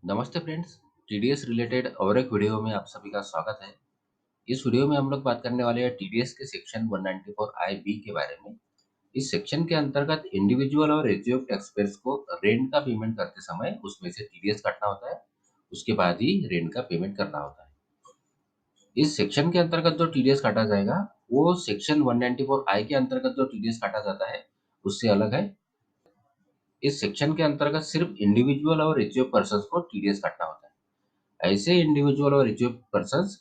नमस्ते friends. TDS related और एक वीडियो में आप सभी का स्वागत है। इस वीडियो में हम लोग बात करने वाले हैं टीडीएस के सेक्शन 194 आई बी के बारे में। इस सेक्शन के अंतर्गत इंडिविजुअल और एचयूएफ टैक्स पेयर्स को रेंट का पेमेंट करते समय उसमें से टीडीएस काटना होता है। उसके बाद ही रेंट का पेमेंट करना होता है। इस सेक्शन के अंतर्गत जो टीडीएस काटा जाएगा वो सेक्शन 194 आई के अंतर्गत जो टीडीएस काटा जाता है उससे अलग है। इस सेक्शन के अंतर्गत सिर्फ इंडिविजुअल और एचयूएफ पर्सन को टीडीएस काटना होता है। ऐसे इंडिविजुअल और एचयूएफ पर्सन्स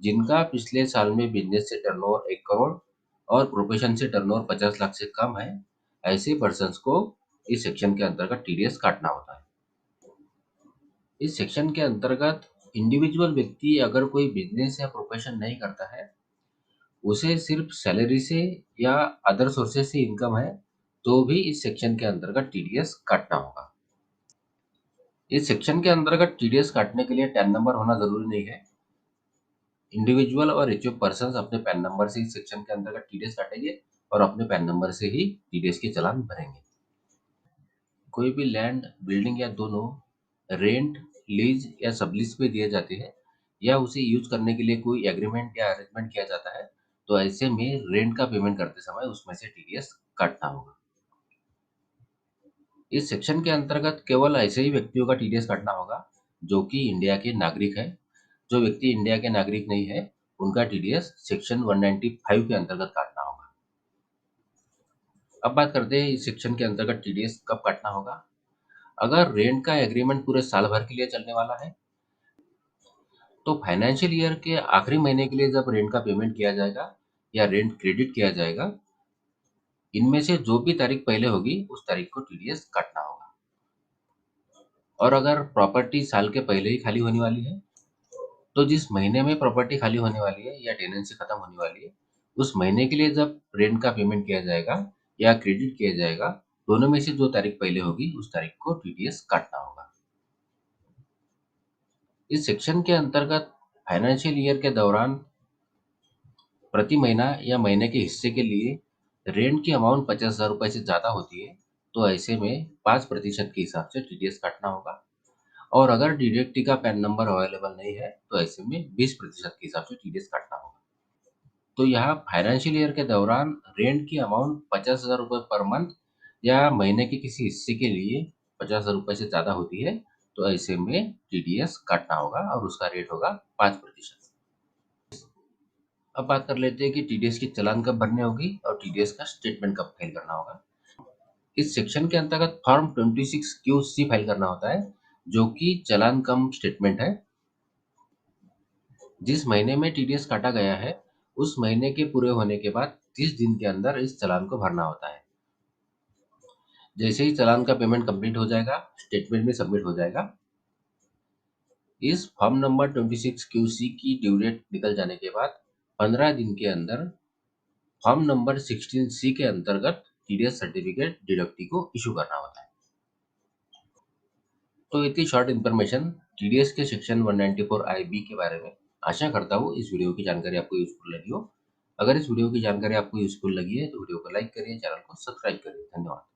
जिनका पिछले साल में बिजनेस से टर्नओवर 1 करोड़ और प्रोफेशन से टर्नओवर 50 लाख से कम है, ऐसे पर्सन्स को इस सेक्शन के अंतर्गत टीडीएस काटना होता है। इस सेक्शन के अंतर्गत इंडिविजुअल व्यक्ति अगर कोई बिजनेस या प्रोफेशन नहीं करता है, उसे सिर्फ सैलरी से या अदर सोर्सेस से इनकम है, तो भी इस सेक्शन के अंतर्गत टीडीएस काटना होगा। इस सेक्शन के अंतर्गत टीडीएस काटने के लिए टैन नंबर होना जरूरी नहीं है। इंडिविजुअल और एचयूएफ पर्सन्स अपने पैन नंबर से इस सेक्शन के अंतर्गत टीडीएस काटेंगे और अपने पैन नंबर से ही टीडीएस के चालान भरेंगे। कोई भी लैंड, बिल्डिंग या दोनों रेंट, लीज या सबलीज पे दिए जाते हैं या उसे यूज करने के लिए कोई एग्रीमेंट या अरेंजमेंट किया जाता है, तो ऐसे में रेंट का पेमेंट करते समय उसमें से टीडीएस काटना होगा। इस सेक्शन के अंतर्गत केवल ऐसे ही व्यक्तियों का टीडीएस काटना होगा जो कि इंडिया के नागरिक है। जो व्यक्ति इंडिया के नागरिक नहीं है, उनका टीडीएस सेक्शन 195 के अंतर्गत काटना होगा। अब बात करते हैं इस सेक्शन के अंतर्गत टीडीएस कब काटना होगा। अगर रेंट का एग्रीमेंट पूरे साल भर के लिए चलने वाला है, तो फाइनेंशियल ईयर के आखिरी महीने के लिए जब रेंट का पेमेंट किया जाएगा या रेंट क्रेडिट किया जाएगा, इनमें से जो भी तारीख पहले होगी उस तारीख को टीडीएस काटना होगा। और अगर प्रॉपर्टी साल के पहले ही खाली होने वाली है, तो जिस महीने में प्रॉपर्टी खाली होने वाली है या टेनेंसी खत्म होने वाली है, उस महीने के लिए जब रेंट का पेमेंट किया जाएगा या क्रेडिट किया जाएगा, दोनों में से जो तारीख पहले होगी उस तारीख को टीडीएस काटना होगा। इस सेक्शन के अंतर्गत फाइनेंशियल ईयर के दौरान प्रति महीना या महीने के हिस्से के लिए रेंट की अमाउंट 50,000 रुपए से ज्यादा होती है, तो ऐसे में 5% के हिसाब से टीडीएस काटना होगा। और अगर डीडक्टी का पैन नंबर अवेलेबल नहीं है, तो ऐसे में 20% के हिसाब से टीडीएस काटना होगा। तो यहाँ फाइनेंशियल ईयर के दौरान रेंट की अमाउंट 50,000 रुपए पर मंथ या महीने के किसी हिस्से के लिए 50,000 रुपए से ज्यादा होती है, तो ऐसे में टीडीएस काटना होगा और उसका रेट होगा 5%। अब बात कर लेते हैं कि टीडीएस की चालान कब भरनी होगी और टीडीएस का स्टेटमेंट कब फाइल करना होगा। इस सेक्शन के अंतर्गत फॉर्म 26 क्यू सी फाइल करना होता है, जो कि चालान कम स्टेटमेंट है। जिस महीने में टीडीएस काटा गया है, उस महीने के पूरे होने के बाद 30 दिन के अंदर इस चालान को भरना होता है। जैसे ही चालान का पेमेंट कंप्लीट हो जाएगा, स्टेटमेंट भी सबमिट हो जाएगा। इस फॉर्म नंबर 26 क्यूसी की ड्यू डेट निकल जाने के बाद 15 दिन के अंदर फॉर्म नंबर 16 सी के अंतर्गत टीडीएस सर्टिफिकेट डिडक्टी को इशू करना होता है। तो इतनी शॉर्ट इन्फॉर्मेशन टीडीएस के सेक्शन 194 आई बी के बारे में। आशा करता हूँ इस वीडियो की जानकारी आपको यूजफुल लगी हो। अगर इस वीडियो की जानकारी आपको यूजफुल लगी है तो वीडियो को लाइक करिए, चैनल को सब्सक्राइब करिए। धन्यवाद।